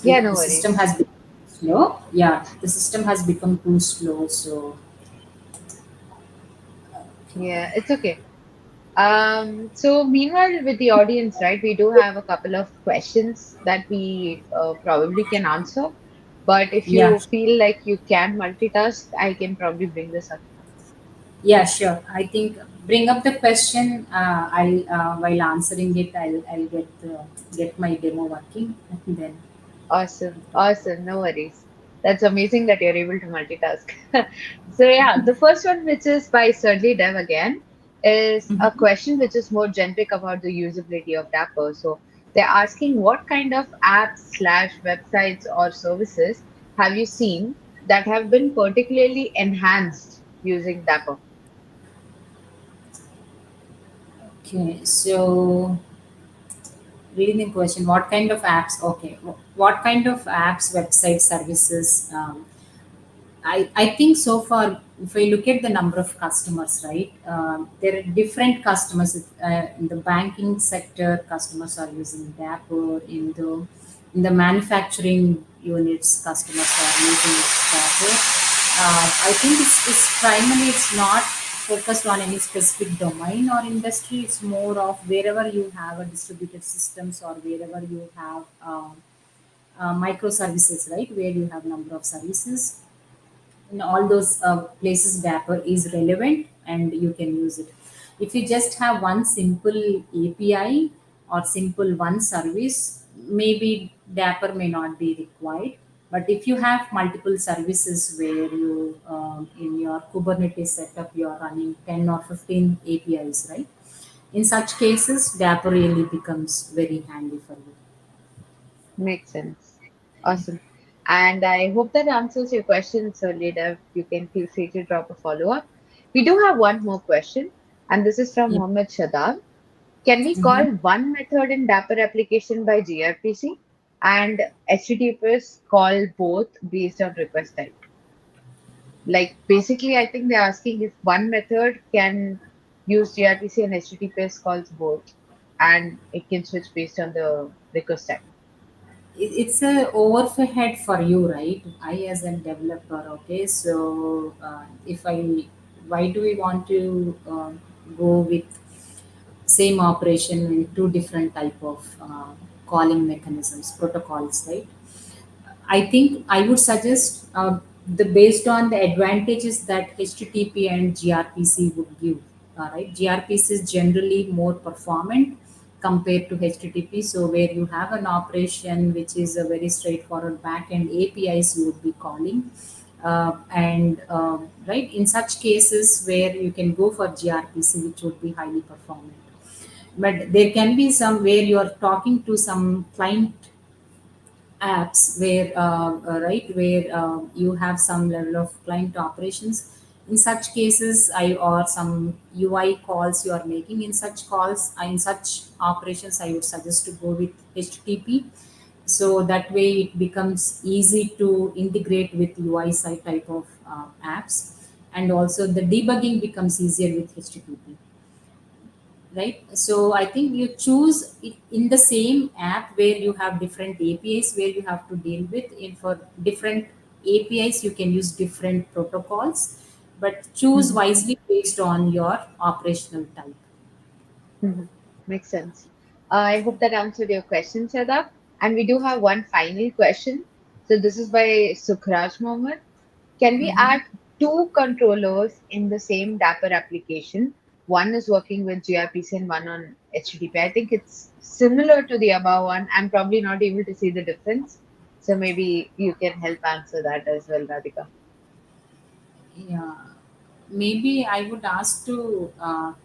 Yeah, no The system worries. has become slow. Yeah, the system has become too slow. So, Yeah, it's okay. So meanwhile, with the audience, right, we do have a couple of questions that we probably can answer. But if yeah, you feel like you can multitask, I can probably bring this up. yeah, sure. I think bring up the question. I'll while answering it, get my demo working, and then Awesome, awesome, no worries. That's amazing that you're able to multitask. So yeah, the first one, which is by Certainly Dev again, is a question which is more generic about the usability of Dapper. So they're asking what kind of apps slash websites or services have you seen that have been particularly enhanced using Dapper? okay. So reading the question, what kind of apps? Okay, what kind of apps, website services? I think so far, if I look at the number of customers, right, there are different customers. In the banking sector, customers are using Dapper. In the manufacturing units, customers are using Dapper. I think it's primarily it's not focused on any specific domain or industry. It's more of wherever you have a distributed systems or wherever you have microservices, right, where you have number of services in all those places dapper is relevant and you can use it. If you just have one simple API or simple one service, maybe dapper may not be required. But if you have multiple services where you in your Kubernetes setup you are running 10 or 15 APIs, right, in such cases dapper really becomes very handy for you. Makes sense. Awesome. And I hope that answers your question. So, Leda, you can feel free to drop a follow up. We do have one more question, and this is from Yeah. Mohammed Shadab. Can we call Mhm. one method in DAPR application by gRPC and HTTPS call both based on request type? Like basically, I think they're asking if one method can use gRPC and HTTPS calls both, and it can switch based on the request type. It's a overhead for you, right? I as a developer, okay, so if I why do we want to go with same operation in two different type of calling mechanisms, protocols, right? I think I would suggest the based on the advantages that HTTP and gRPC would give. Right, gRPC is generally more performant compared to HTTP. So where you have an operation which is a very straightforward backend APIs you would be calling, and right, in such cases where you can go for gRPC, which would be highly performant. But there can be some where you are talking to some client apps where right, where you have some level of client operations. In such cases, I or some UI calls you are making, in such calls, in such operations, I would suggest to go with HTTP, so that way it becomes easy to integrate with UI side type of apps, and also the debugging becomes easier with HTTP, right? So I think you choose it in the same app where you have different APIs where you have to deal with. In for different APIs you can use different protocols, but choose Mhm, wisely based on your operational type. mhm. Makes sense. I hope that answered your question, Sadaf. And we do have one final question. So this is by Sukhraj Mohammed. Can we Mhm. add two controllers in the same DAPR application? One is working with gRPC and one on HTTP. I think it's similar to the above one. I'm probably not able to see the difference. So maybe you can help answer that as well, Radhika. Yeah, maybe I would ask to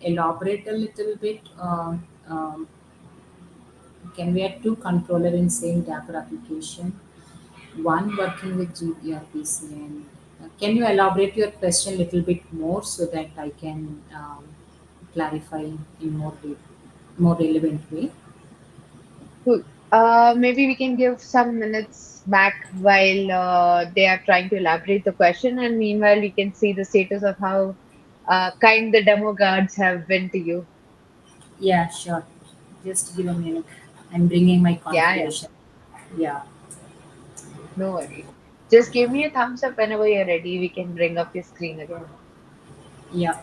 elaborate a little bit. Um, can we add two controller in same DAPR application? One working with gRPC, and can you elaborate your question a little bit more so that I can clarify in more relevant way? Cool. Maybe we can give some minutes back while they are trying to elaborate the question, and meanwhile, we can see the status of how kind the demo guards have been to you. Yeah, sure. Just give a minute. I'm bringing my Yeah, yeah, configuration. Yeah, no worries. Just give me a thumbs up whenever you're ready. We can bring up your screen again. yeah.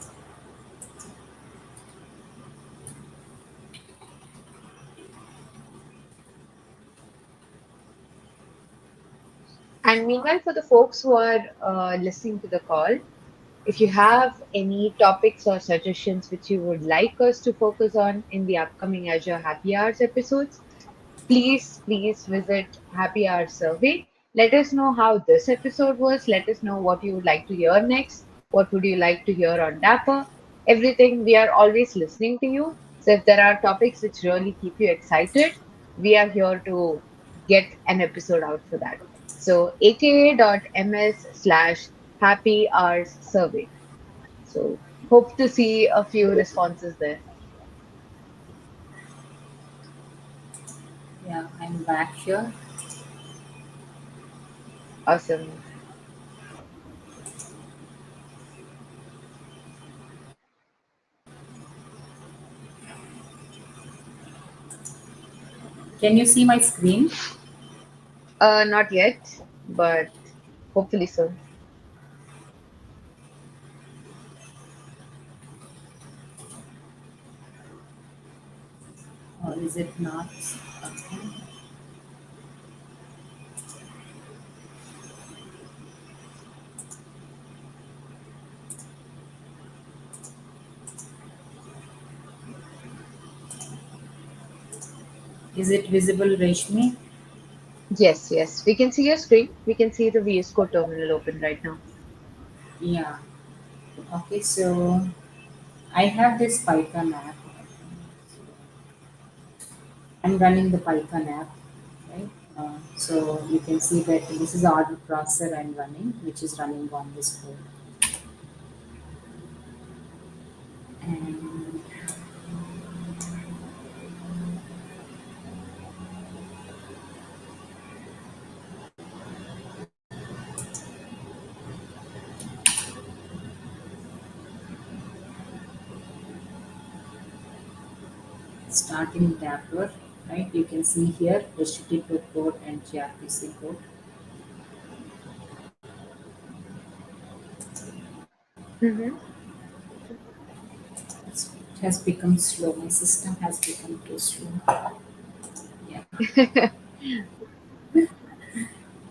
And meanwhile, for the folks who are listening to the call, if you have any topics or suggestions which you would like us to focus on in the upcoming Azure Happy Hours episodes, please visit Happy Hour Survey. Let us know how this episode was. Let us know what you would like to hear next. What would you like to hear on Dapper? Everything. We are always listening to you. So if there are topics which really keep you excited, we are here to get an episode out for that. So aka.ms slash happy hours survey. So hope to see a few responses there. Yeah, I'm back here. Awesome. Can you see my screen? Not yet, but hopefully soon. Or is it not? Okay. Is it visible, Reshmi? Yes, yes. We can see your screen. We can see the VS Code terminal open right now. Yeah. Okay, so I have this Python app. I'm running the Python app, right? So you can see that this is the order processor I'm running, which is running on this board. And starting DAPR, right? You can see here HTTP port and gRPC port. Mm-hmm. It has become slow. My system has become too slow. Yeah.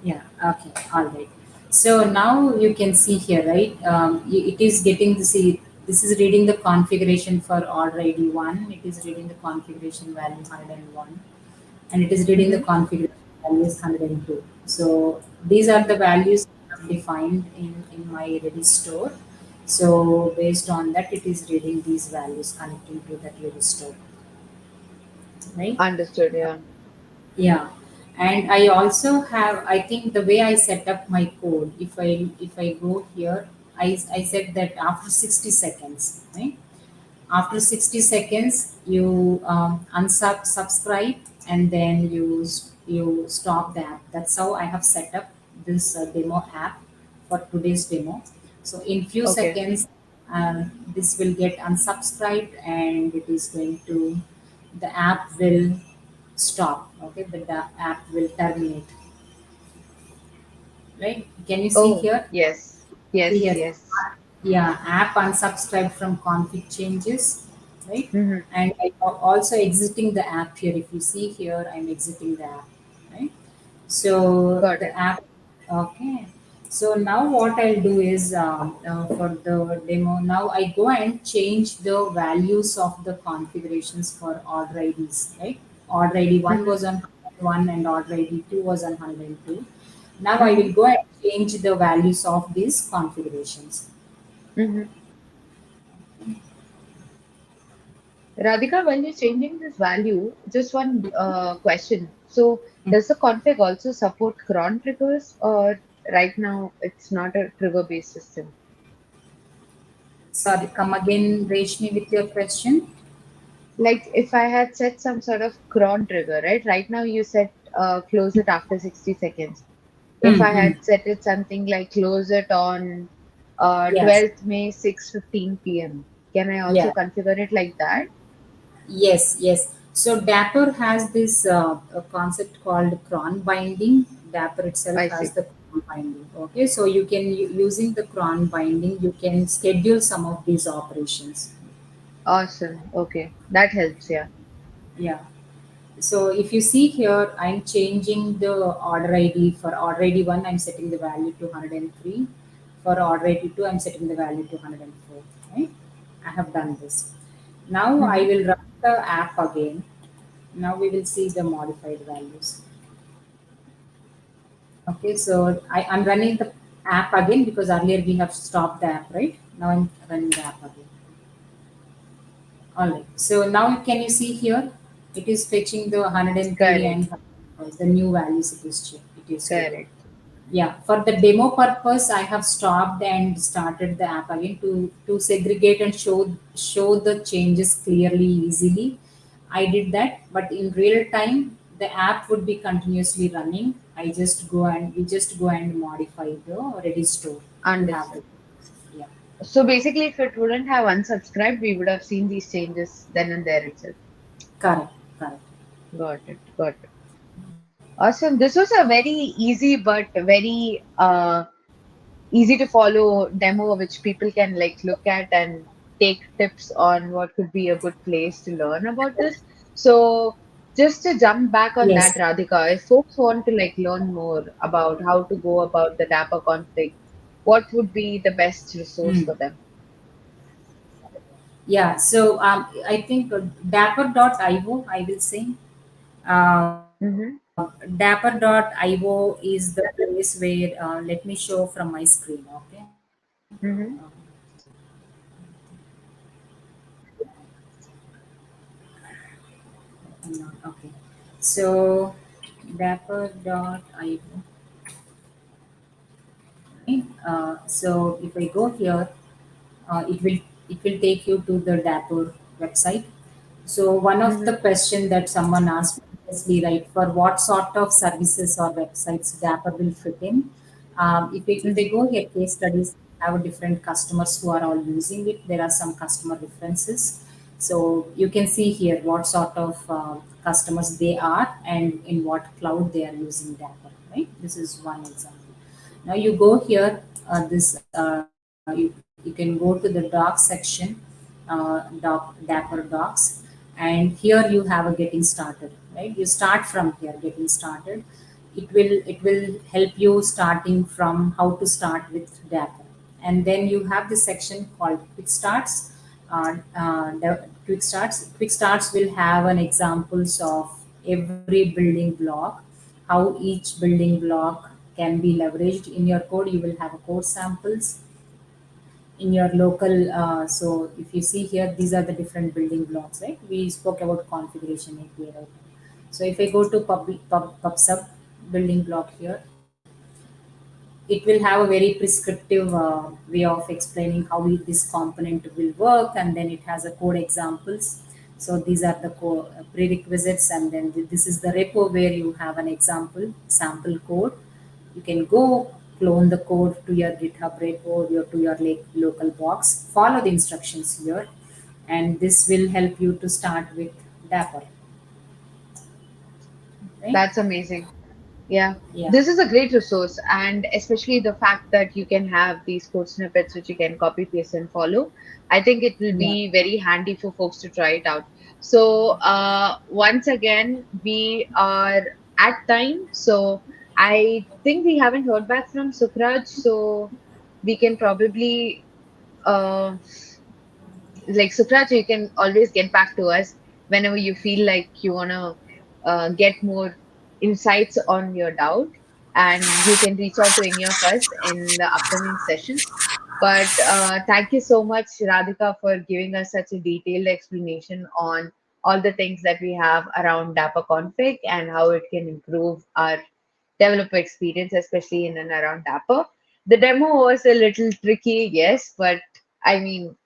Yeah, okay, all right. So now you can see here, right? It is getting the see. This is reading the configuration for order ID 1. It is reading the configuration value 101, and it is reading the Mm-hmm. configuration values 102. So these are the values defined in my Redis store. So based on that, it is reading these values connecting to that Redis store, right? Understood. Yeah. Yeah, and I also have. I think the way I set up my code, if I go here, I said that after 60 seconds, right? After 60 seconds, you unsubscribe, and then you stop the app. That's how I have set up this demo app for today's demo. So in few Okay. seconds, this will get unsubscribed, and it is going to the app will stop. Okay, the app will terminate. Right? Can you see Oh, here? yes. See Yes. here. Yes. Yeah, app unsubscribed from config changes, right? Mm-hmm. And I also exiting the app here. If you see here, I'm exiting the app, right? So Got the it. app, okay. So now what I'll do is for the demo, now I go and change the values of the configurations for order IDs, right? Order ID 1 Mm-hmm. was on 1 and order ID 2 was on 102. Now I Mm-hmm. will go and change the values of these configurations. Mm-hmm. Radhika, when you're changing this value, just one question. So, does the config also support cron triggers, or right now it's not a trigger-based system? Sorry, come again, Reshmi, with your question. Like if I had set some sort of cron trigger, right? Right now you set close it after 60 seconds. If I Mm-hmm. had set it something like close it on Yes, 12th May 6:15 p.m., can I also yeah, configure it like that? yes, yes. So DAPR has this a concept called cron binding. DAPR itself I has see. the cron binding. Okay, so you can using the cron binding, you can schedule some of these operations. Awesome. Okay. That helps. Yeah. Yeah. So if you see here, I'm changing the order ID. For order ID 1, I'm setting the value to 103. For order ID 2, I'm setting the value to 104. Right? I have done this. Now I Mm-hmm. will run the app again. Now we will see the modified values. Okay, so I'm running the app again because earlier we have stopped the app, right? Now I'm running the app again. All right. So now can you see here? It is fetching the 103 Correct. and the new values it is getting. Correct. Yeah, for the demo purpose, I have stopped and started the app again to segregate and show the changes clearly, easily. I did that, but in real time, the app would be continuously running. We just go and modify the Redis store to have Understood. it. Yeah, So basically, if it wouldn't have unsubscribed, we would have seen these changes then and there itself. correct, correct. Got it. Got it. Awesome. This was a very easy but very easy to follow demo which people can like look at and take tips on what could be a good place to learn about this. So just to jump back on that, Yes. Radhika, if folks want to like learn more about how to go about the DAPA config, what would be the best resource Hmm. for them? Yeah, so I think dapper.io, I will say. Mm-hmm. Dapper.io is the place where, let me show from my screen, okay? Mm-hmm. Okay. So, dapper.io. Right? So if I go here, it will take you to the Dapper website. So one of the Mm-hmm. question that someone asked previously, right, for what sort of services or websites Dapper will fit in. If I Mm-hmm. go here, case studies have different customers who are all using it. There are some customer references. So you can see here what sort of customers they are and in what cloud they are using Dapper. Right. This is one example. Now you go here, you can go to the docs section, Dapper docs, and here you have a getting started. Right, you start from here, getting started. It will help you starting from how to start with Dapper, and then you have this section called Quick Starts. The Quick Starts will have an examples of every building block, how each building block can be leveraged in your code. You will have a code samples in your local. So if you see here, these are the different building blocks, right? We spoke about configuration API, right? So if I go to pub sub building block here, it will have a very prescriptive way of explaining how this component will work, and then it has a code examples. So these are the prerequisites, and then this is the repo where you have an example sample code. You can go clone the code to your GitHub repo or to your local box, follow the instructions here, and this will help you to start with Dapper, right? That's amazing. Yeah, Yeah, this is a great resource, and especially the fact that you can have these code snippets which you can copy, paste, and follow. I think it will yeah, be very handy for folks to try it out. So, once again, we are at time. So, I think we haven't heard back from Sukraj, so we can probably uh, like Sukraj, you can always get back to us whenever you feel like you wanna get more insights on your doubt, and you can reach out to any of us in the upcoming sessions. But thank you so much, Radhika, for giving us such a detailed explanation on all the things that we have around DAPA config and how it can improve our developer experience, especially in and around DAPA. The demo was a little tricky, yes, but I mean,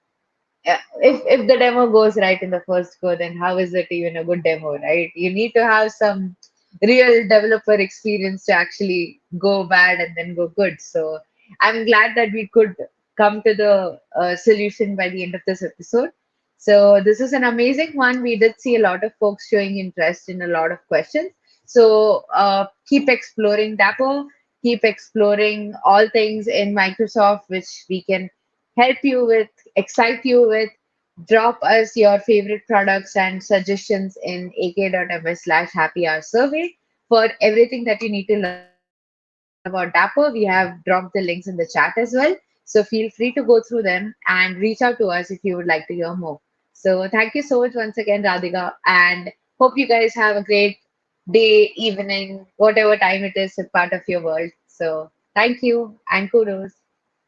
if the demo goes right in the first go, then how is it even a good demo, right? You need to have some real developer experience to actually go bad and then go good. So I'm glad that we could come to the solution by the end of this episode. So this is an amazing one. We did see a lot of folks showing interest in a lot of questions. So keep exploring Dapper, keep exploring all things in Microsoft, which we can help you with, excite you with. Drop us your favorite products and suggestions in ak.ms/happy hour survey. For everything that you need to learn about Dapper, we have dropped the links in the chat as well. So feel free to go through them and reach out to us if you would like to hear more. So thank you so much once again, Radhika, and hope you guys have a great day, evening, whatever time it is, a part of your world. So thank you and kudos.